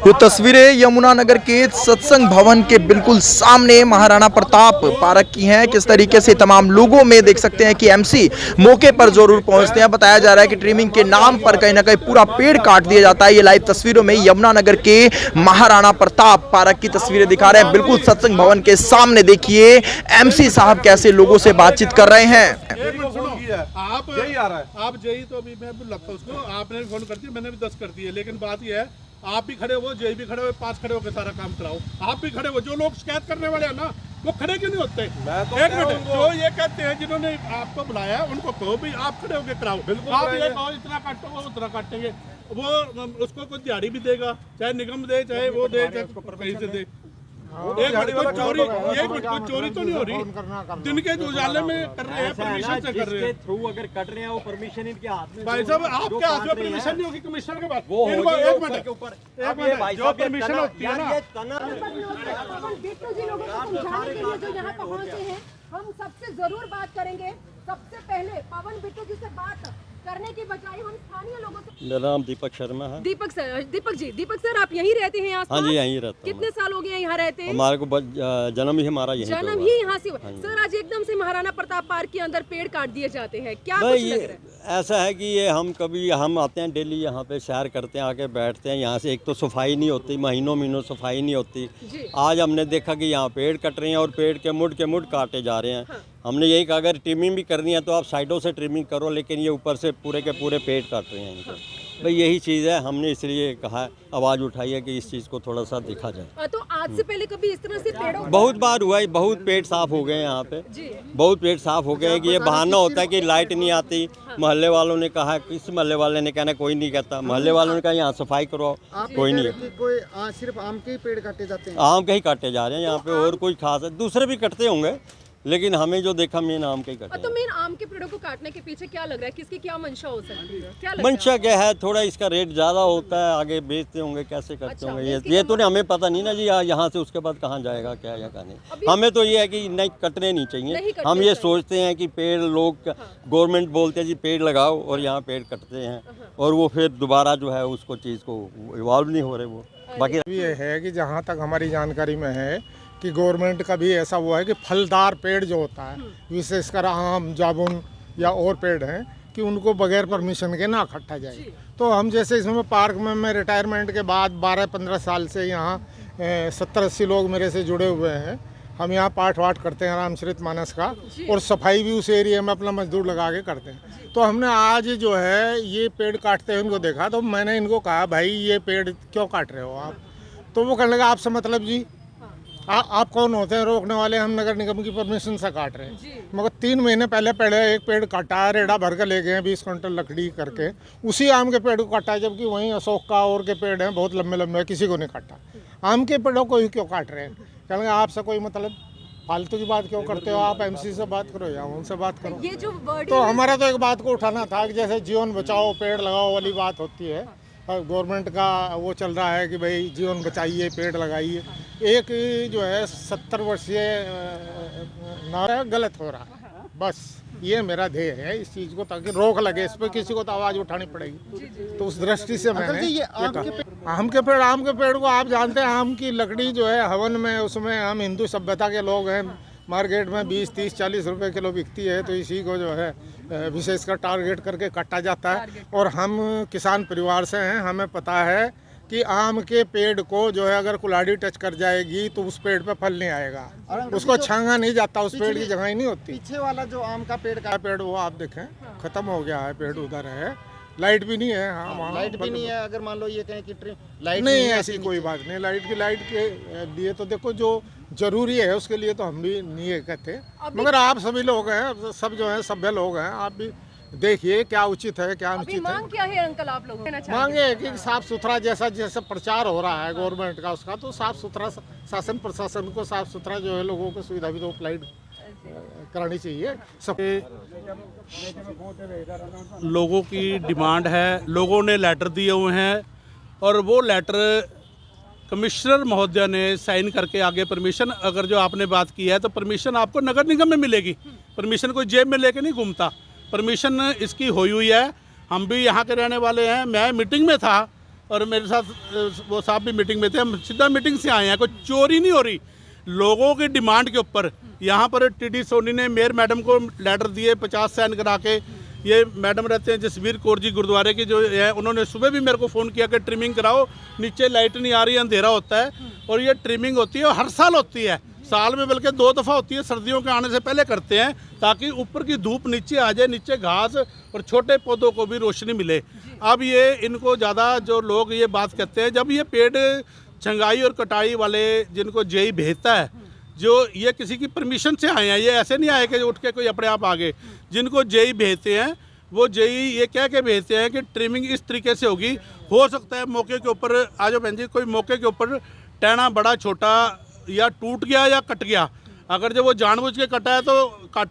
तो तस्वीरें यमुनानगर के सत्संग भवन के बिल्कुल सामने महाराणा प्रताप पार्क की हैं। किस तरीके से तमाम लोगों में देख सकते हैं कि एमसी मौके पर जरूर पहुंचते हैं। बताया जा रहा है कि ट्रिमिंग के नाम पर कहीं ना कहीं पूरा पेड़ काट दिया जाता है। ये लाइव तस्वीरों में यमुनानगर के महाराणा प्रताप पार्क की तस्वीरें दिखा रहे हैं। बिल्कुल सत्संग भवन के सामने देखिए एमसी साहब कैसे लोगों से बातचीत कर रहे हैं। आप जय आ रहा है, आप जय तो अभी मैं लगता उसको आपने फोन कर दिया, मैंने भी 10 कर दिए, लेकिन बात यह है आप भी खड़े हो, जय भी खड़े हो, 5 खड़े होकर सारा काम कराओ। आप भी खड़े हो, जो लोग शिकायत करने वाले हैं ना वो खड़े क्यों नहीं होते? एक मिनट, जो ये कहते हैं जिन्होंने आपको बुलाया उनको कहो भी आप खड़े होकर कराओ। आप ये कहो इतना काटो वो उतना काटेंगे, वो उसको कुछ दिहाड़ी भी देगा, चाहे निगम दे चाहे वो दे चाहे कहीं से दे। एक मिनट, कोई चोरी तो नहीं हो रही, दिन के उजाले में कर रहे हैं, परमिशन से कर रहे हैं। थ्रू अगर कट रहे हैं वो परमिशन इनके हाथ में। भाई साहब आपके हाथ में परमिशन नहीं होगी, कमिश्नर के पास वो होगी। एक मिनट के ऊपर जो परमिशन होती है ना, बिट्टू जी लोगों को समझाने के लिए जो यहाँ पहुँचे हैं, हम सबसे जरूर बात करेंगे। सबसे पहले पवन बिट्टू जी से बात करने की बजाय हम स्थानीय लोगों से। मेरा नाम दीपक शर्मा है। दीपक सर आप यहीं रहते हैं? हाँ जी, यहीं रहता हूँ। कितने साल हो गए यहाँ रहते हैं? हमारे को जन्म ही हमारा यहीं पे जन्म हुआ। ही यहाँ से हुआ। सर आज एकदम से महाराणा प्रताप पार्क के अंदर पेड़ काट दिए जाते हैं, क्या कुछ लग रहा है? ऐसा है कि ये हम आते हैं डेली यहाँ पे सैर करते हैं, आके बैठते हैं। यहाँ से एक तो सफाई नहीं होती, महीनों सफाई नहीं होती। आज हमने देखा कि यहाँ पेड़ कट रहे हैं और पेड़ के मुड़ काटे जा रहे हैं। हाँ। हमने यही कहा अगर ट्रिमिंग भी करनी है तो आप साइडों से ट्रिमिंग करो, लेकिन ये ऊपर से पूरे के पूरे पेड़ काट रहे हैं इनको। भाई यही चीज़ है, हमने इसलिए कहा आवाज़ उठाई है कि इस चीज़ को थोड़ा सा देखा जाए। तो आज से पहले कभी इस तरह से पेड़ों बहुत बार हुआ है, बहुत पेड़ साफ हो गए यहाँ पे, बहुत पेड़ साफ हो गए हैं कि ये बहाना होता है कि लाइट नहीं आती। मोहल्ले वालों ने कहा, किस मोहल्ले वाले ने कहना, कोई नहीं कहता। मोहल्ले वालों ने कहा यहाँ सफाई करो, कोई नहीं। कोई सिर्फ आम के ही पेड़ काटे जाते हैं? आम के ही काटे जा रहे हैं यहाँ पे, और कोई खास है दूसरे भी कटते होंगे, लेकिन हमें जो देखा मेन आम के ही कटे। तो मेन आम के पेड़ों को काटने के पीछे क्या लग रहा है, किसकी क्या मंशा हो सकती है? क्या मंशा क्या है, थोड़ा इसका रेट ज़्यादा होता है, आगे बेचते होंगे, कैसे करते होंगे ये तो नहीं हमें पता नहीं ना जी। यहाँ से उसके बाद कहाँ जाएगा क्या या क्या नहीं। हमें तो ये है कि नहीं कटने नहीं चाहिए। हम ये सोचते हैं कि पेड़ लोग गवर्नमेंट बोलते हैं जी पेड़ लगाओ, और यहाँ पेड़ कटते हैं और वो फिर दोबारा जो है उसको चीज़ को इवॉल्व नहीं हो रहे वो। बाकी ये है कि जहाँ तक हमारी जानकारी में है कि गवर्नमेंट का भी ऐसा हुआ है कि फलदार पेड़ जो होता है, विशेषकर आम, जामुन या और पेड़ हैं, कि उनको बगैर परमिशन के ना काटा जाए। तो हम जैसे इसमें पार्क में मैं रिटायरमेंट के बाद 12-15 साल से यहाँ 70-80 लोग मेरे से जुड़े हुए हैं। हम यहाँ पाठ वाठ करते हैं रामचरित मानस का, और सफाई भी उस एरिया में अपना मजदूर लगा के करते हैं। तो हमने आज जो है ये पेड़ काटते हुए इनको देखा, तो मैंने इनको कहा भाई ये पेड़ क्यों काट रहे हो आप? तो वो कहने लगा आपसे मतलब जी आप कौन होते हैं रोकने वाले? हम नगर निगम की परमिशन से काट रहे हैं। मगर 3 महीने पहले एक पेड़ काटा, रेड़ा भर के ले गए हैं 20 क्विंटल लकड़ी करके, उसी आम के पेड़ को काटा है, जबकि वहीं अशोक का और के पेड़ हैं बहुत लंबे लंबे, किसी को नहीं काटा। आम के पेड़ों को ही क्यों काट रहे हैं? कहेंगे आपसे कोई मतलब फालतू की बात क्यों करते हो आप? एमसी से बात करो या उनसे बात करो। ये जो तो हमारा तो एक बात को उठाना था कि जैसे जीवन बचाओ पेड़ लगाओ वाली बात होती है, गवर्नमेंट का वो चल रहा है कि भाई जीवन बचाइए पेड़ लगाइए। एक जो है 70 वर्षीय नारा गलत हो रहा है। बस ये मेरा ध्येय है इस चीज़ को, ताकि रोक लगे इस पर, किसी को तो आवाज़ उठानी पड़ेगी। तो उस दृष्टि से मैंने ये आम के पेड़ को आप जानते हैं, आम की लकड़ी जो है हवन में, उसमें हम हिंदू सभ्यता के लोग हैं, मार्केट में 20, 30, 40 रुपए किलो बिकती है। तो इसी को जो है विशेषकर टारगेट करके काटा जाता है। और हम किसान परिवार से हैं, हमें पता है कि आम के पेड़ को जो है अगर कुल्हाड़ी टच कर जाएगी तो उस पेड़ पे फल नहीं आएगा, उसको छांगा नहीं जाता, उस पेड़ की जगह ही नहीं होती। पीछे वाला जो आम का पेड़ वो आप देखें खत्म हो गया है, पेड़ उधर है, लाइट भी नहीं है। हाँ, लाइट भी नहीं है। अगर मान लो ये कहें कि लाइट नहीं है, ऐसी कोई बात नहीं। लाइट के लिए तो देखो जो जरूरी है उसके लिए तो हम भी नहीं है कहते, मगर आप सभी लोग हैं, सब जो है सभ्य लोग हैं, आप भी देखिए क्या उचित है क्या अनुचित है। मांग क्या है अंकल आप लोग? मांगे है कि साफ सुथरा जैसा प्रचार हो रहा है गवर्नमेंट का उसका, तो साफ सुथरा शासन प्रशासन को साफ सुथरा जो है लोगों को सुविधा भी तो उपलब्ध करानी चाहिए। सब लोगों की डिमांड है, लोगों ने लेटर दिए हुए हैं, और वो लेटर कमिश्नर महोदय ने साइन करके आगे परमिशन, अगर जो आपने बात की है तो परमिशन आपको नगर निगम में मिलेगी। परमिशन कोई जेब में लेके नहीं घूमता, परमिशन इसकी हुई है। हम भी यहाँ के रहने वाले हैं, मैं मीटिंग में था और मेरे साथ वो साहब भी मीटिंग में थे। हम सीधा मीटिंग से आए हैं, कोई चोरी नहीं हो रही। लोगों की डिमांड के ऊपर यहाँ पर टीडी सोनी ने मेयर मैडम को लेटर दिए 50 साइन करा के। ये मैडम रहते हैं जसबीर कौर जी गुरुद्वारे की जो है, उन्होंने सुबह भी मेरे को फ़ोन किया कि ट्रिमिंग कराओ, नीचे लाइट नहीं आ रही, अंधेरा होता है। और ये ट्रिमिंग होती है और हर साल होती है, साल में बल्कि 2 दफ़ा होती है, सर्दियों के आने से पहले करते हैं ताकि ऊपर की धूप नीचे आ जाए, नीचे घास और छोटे पौधों को भी रोशनी मिले। अब ये इनको ज़्यादा जो लोग ये बात कहते हैं, जब ये पेड़ छंगाई और कटाई वाले जिनको जेई भेजता है, जो ये किसी की परमिशन से आए हैं, ये ऐसे नहीं आए कि उठ के कोई अपने आप आ गए। जिनको जेई भेजते हैं वो जेई ये कह के भेजते हैं कि ट्रिमिंग इस तरीके से होगी। हो सकता है मौके के ऊपर आज बहन जी कोई मौके के ऊपर टहना बड़ा छोटा या टूट गया या कट गया, अगर जब वो जानबूझ के काटा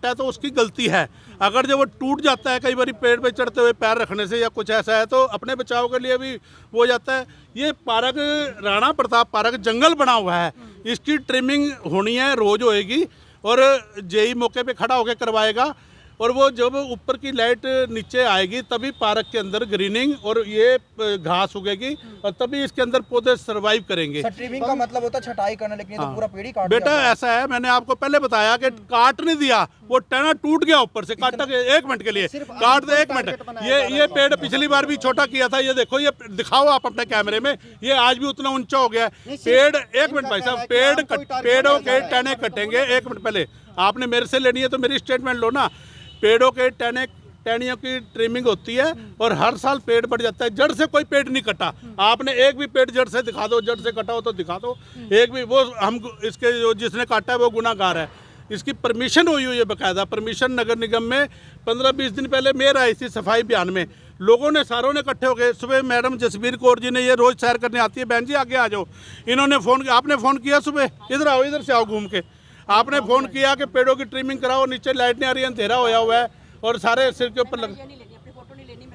है तो उसकी गलती है। अगर जब वो टूट जाता है कई बार पेड़ पे चढ़ते हुए पैर रखने से या कुछ ऐसा है तो अपने बचाव के लिए भी वो हो जाता है। ये पार्क राणा प्रताप पार्क जंगल बना हुआ है, इसकी ट्रिमिंग होनी है, रोज़ होएगी और जेई मौके पे खड़ा होकर करवाएगा। और वो जब ऊपर की लाइट नीचे आएगी तभी पार्क के अंदर ग्रीनिंग और ये घास उगेगी और तभी इसके अंदर पौधे सरवाइव करेंगे। ट्रिमिंग का मतलब होता है छटाई करना, लेकिन ये तो पूरा पेड़ ही काट बेटा दिया। ऐसा है, मैंने आपको पहले बताया कि काट नहीं दिया, वो टहना टूट गया ऊपर से, काटा के 1 मिनट के लिए काट दे 1 मिनट। ये पेड़ पिछली बार भी छोटा किया था, ये देखो, ये दिखाओ आप अपने कैमरे में, ये आज भी उतना ऊंचा हो गया है। पेड़ 1 मिनट भाई साहब, पेड़ों के टहने कटेंगे। 1 मिनट पहले आपने मेरे से लेनी है तो मेरी स्टेटमेंट लो ना। पेड़ों के टहनियों की ट्रिमिंग होती है और हर साल पेड़ बढ़ जाता है। जड़ से कोई पेड़ नहीं कटा, आपने एक भी पेड़ जड़ से दिखा दो, जड़ से कटा हो तो दिखा दो एक भी। वो हम इसके जो जिसने काटा है वो गुनाहगार है। इसकी परमिशन हुई है बाकायदा, परमिशन नगर निगम में 15-20 दिन पहले मेयर आई थी सफाई अभियान में, लोगों ने सारों ने इकट्ठे हो गए। सुबह मैडम जसबीर कौर जी ने, ये रोज़ सैर करने आती है, बहन जी आगे आ जाओ, इन्होंने फ़ोन, आपने फ़ोन किया सुबह, इधर आओ, इधर से आओ घूम के, आपने फ़ोन किया कि पेड़ों की ट्रिमिंग कराओ, नीचे लाइट नहीं आ रही है, अंधेरा होया हुआ है और सारे सिर के ऊपर लग,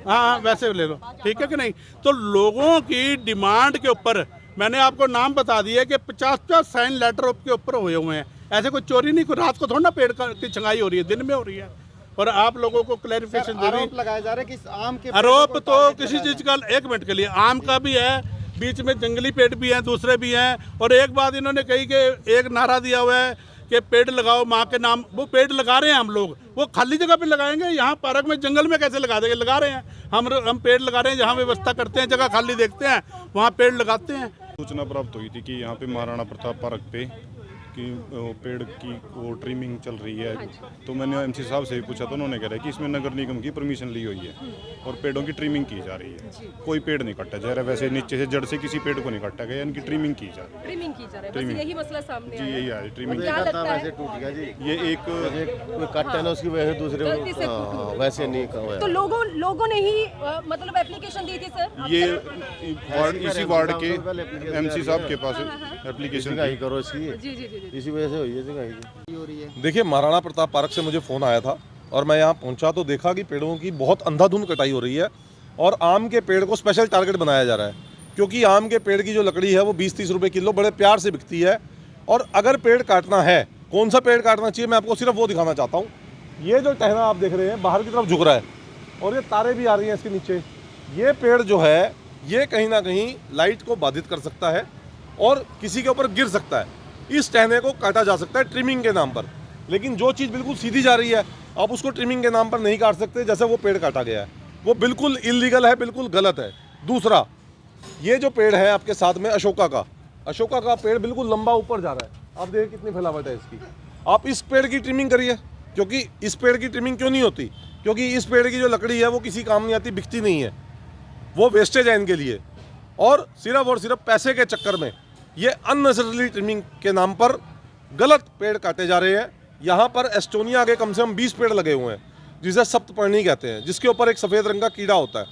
हाँ वैसे ले लो, ठीक है कि नहीं। तो लोगों की डिमांड के ऊपर मैंने आपको नाम बता दिया कि 50-50 साइन लेटर के ऊपर हुए हुए हैं। ऐसे कोई चोरी नहीं, कोई रात को थोड़ा ना पेड़ की छंगाई हो रही है, दिन में हो रही है। और आप लोगों को क्लैरिफिकेशन दे रही आरोप लगाए जा रहे हैं कि आम के आरोप तो किसी चीज़ का, 1 मिनट के लिए, आम का भी है, बीच में जंगली पेड़ भी हैं, दूसरे भी हैं। और एक बात इन्होंने कही कि एक नारा दिया हुआ है कि पेड़ लगाओ माँ के नाम, वो पेड़ लगा रहे हैं हम लोग, वो खाली जगह पे लगाएंगे, यहाँ पार्क में जंगल में कैसे लगा देंगे? लगा रहे हैं हम पेड़ लगा रहे हैं, जहाँ व्यवस्था करते हैं, जगह खाली देखते हैं वहाँ पेड़ लगाते हैं। सूचना प्राप्त हुई थी कि यहाँ पे महाराणा प्रताप पार्क पे कि वो पेड़ की वो ट्रिमिंग चल रही है। तो मैंने एमसी साहब से भी पूछा तो उन्होंने कह रहा है कि इसमें नगर निगम की परमिशन ली हुई है और पेड़ों की ट्रिमिंग की जा रही है। कोई पेड़ नहीं काटा जा रहा, वैसे नीचे से जड़ से किसी पेड़ को नहीं काटा गया, इनकी ट्रिमिंग की जा रही है। ट्रिमिंग की जा रही है, बस यही मसला सामने जी, आया है। यही है ट्रिमिंग। क्या लगता है? वैसे टूट गया जी, ये एक कोई काटता है ना उसकी वजह से दूसरे गलती से टूट हाँ, वैसे नहीं कहा तो लोगों ने ही मतलब एप्लीकेशन दी थी सर? ये इसी वार्ड के एमसी साहब के पास एप्लीकेशन सिंगाई करो इसकी, जी जी जी जी। इसी वजह से हुई है सिंगाई हो रही है। देखिए, महाराणा प्रताप पार्क से मुझे फ़ोन आया था और मैं यहाँ पहुँचा तो देखा कि पेड़ों की बहुत अंधाधुंध कटाई हो रही है और आम के पेड़ को स्पेशल टारगेट बनाया जा रहा है, क्योंकि आम के पेड़ की जो लकड़ी है वो 20-30 रुपए किलो बड़े प्यार से बिकती है। और अगर पेड़ काटना है, कौन सा पेड़ काटना चाहिए, मैं आपको सिर्फ वो दिखाना चाहता हूँ। ये जो टहना आप देख रहे हैं बाहर की तरफ झुक रहा है और ये तारे भी आ रही हैं इसके नीचे। ये पेड़ जो है ये कहीं ना कहीं लाइट को बाधित कर सकता है और किसी के ऊपर गिर सकता है। इस टहने को काटा जा सकता है ट्रिमिंग के नाम पर, लेकिन जो चीज़ बिल्कुल सीधी जा रही है आप उसको ट्रिमिंग के नाम पर नहीं काट सकते। जैसे वो पेड़ काटा गया है वो बिल्कुल इलीगल है, बिल्कुल गलत है। दूसरा, ये जो पेड़ है आपके साथ में अशोका का पेड़ बिल्कुल लंबा ऊपर जा रहा है, आप देखिए कितनी फैलावट है इसकी। आप इस पेड़ की ट्रिमिंग करिए, क्योंकि इस पेड़ की ट्रिमिंग क्यों नहीं होती? क्योंकि इस पेड़ की जो लकड़ी है वो किसी काम नहीं आती, बिकती नहीं है, वो वेस्टेज है इनके लिए। और सिर्फ पैसे के चक्कर में ये अननेसेसरी ट्रिमिंग के नाम पर गलत पेड़ काटे जा रहे हैं। यहाँ पर एस्टोनिया के कम से कम 20 पेड़ लगे हुए हैं जिसे सप्तपर्णी कहते हैं, जिसके ऊपर एक सफ़ेद रंग का कीड़ा होता है।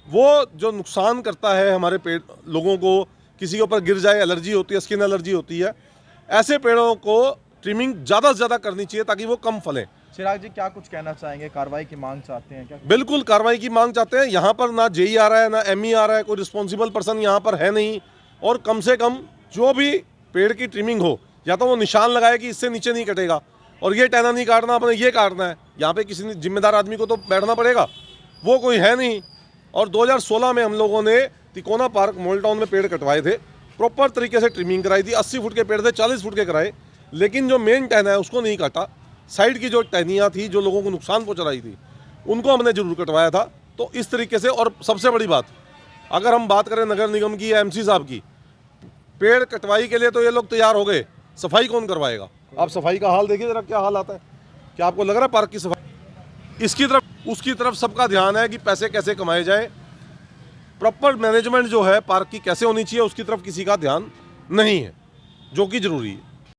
वो जो नुकसान करता है हमारे पेड़, लोगों को किसी के ऊपर गिर जाए, एलर्जी होती है, स्किन एलर्जी होती है। ऐसे पेड़ों को ट्रिमिंग ज़्यादा से ज़्यादा करनी चाहिए ताकि वो कम फलें। चिराग जी, क्या कुछ कहना चाहेंगे? कार्रवाई की मांग चाहते हैं क्या? बिल्कुल कार्रवाई की मांग चाहते हैं। यहाँ पर ना जेई आ रहा है ना एमई आ रहा है, कोई रिस्पॉन्सिबल पर्सन यहाँ पर है नहीं। और कम से कम जो भी पेड़ की ट्रिमिंग हो, या तो वो निशान लगाए कि इससे नीचे नहीं कटेगा और ये टहना नहीं काटना, अपने ये काटना है। यहाँ पे किसी जिम्मेदार आदमी को तो बैठना पड़ेगा, वो कोई है नहीं। और 2016 में हम लोगों ने तिकोना पार्क मॉल टाउन में पेड़ कटवाए थे, प्रॉपर तरीके से ट्रिमिंग कराई थी। 80 फुट के पेड़ थे, 40 फुट के कराए, लेकिन जो मेन टहना है उसको नहीं काटा। साइड की जो टहनियाँ थी जो लोगों को नुकसान पहुँचा रही थी उनको हमने जरूर कटवाया था। तो इस तरीके से, और सबसे बड़ी बात, अगर हम बात करें नगर निगम की या एमसी साहब की, पेड़ कटवाई के लिए तो ये लोग तैयार हो गए, सफाई कौन करवाएगा? आप सफाई का हाल देखिए जरा, क्या हाल आता है। क्या आपको लग रहा है पार्क की सफाई? इसकी तरफ उसकी तरफ सबका ध्यान है कि पैसे कैसे कमाए जाए, प्रॉपर मैनेजमेंट जो है पार्क की कैसे होनी चाहिए, उसकी तरफ किसी का ध्यान नहीं है, जो कि जरूरी है।